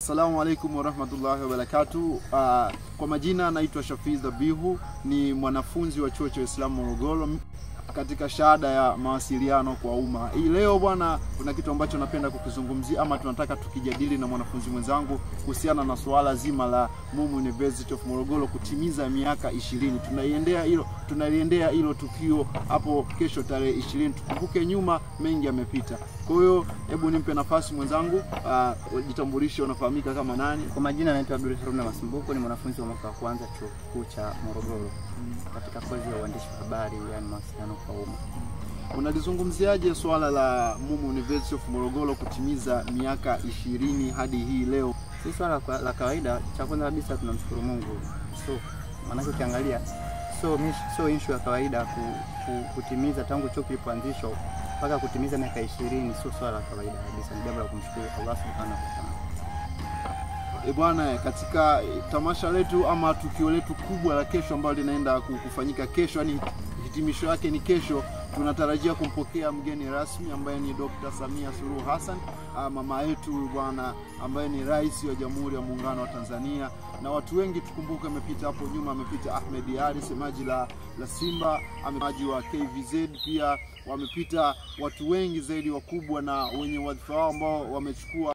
Assalamu alaikum warahmatullahi wabarakatuh. Kwa majina naitwa Shafiz Dhabihu, ni mwanafunzi wa chuo cha Uislamu Morogoro katika shahada ya mawasiliano kwa umma. Hii leo bwana, kuna kitu ambacho napenda kukizungumzia ama tunataka tukijadili na mwanafunzi mwenzangu kuhusiana na swala zima la MUM University of Morogoro kutimiza miaka 20. Tunaliendea hilo tukio hapo kesho tarehe 20. Tukumbuke nyuma mengi yamepita. Kwa hiyo hebu nimpe nafasi mwenzangu jitambulishe, unafahamika kama nani? Kwa majina naitwa Abdul Haruna Masumbuko, ni mwanafunzi wa mwaka wa kwanza chuo kikuu cha Morogoro katika kozi ya uandishi wa habari, yani mawasiliano kwa umma. Unalizungumziaje swala la MUM University of Morogoro kutimiza miaka 20 hadi hii leo? Si swala la kawaida. Cha kwanza kabisa tunamshukuru Mungu. Maana ukiangalia so issue ya kawaida kutimiza tangu chuo kilipoanzishwa mpaka kutimiza miaka 20, sio swala la kawaida kabisa. Ni jambo la kumshukuru Allah Subhanahu wa Ta'ala. Bwana, katika tamasha letu ama tukio letu kubwa la kesho ambalo linaenda kufanyika kesho, yani hitimisho yake ni kesho, tunatarajia kumpokea mgeni rasmi ambaye ni Dr. Samia Suluhu Hassan, mama yetu bwana, ambaye ni rais wa Jamhuri ya Muungano wa Tanzania. Na watu wengi tukumbuke, amepita hapo nyuma, amepita Ahmed Ali, semaji la Simba, amemaji wa KVZ, pia wamepita watu wengi zaidi wakubwa na wenye wadhifa ambao wamechukua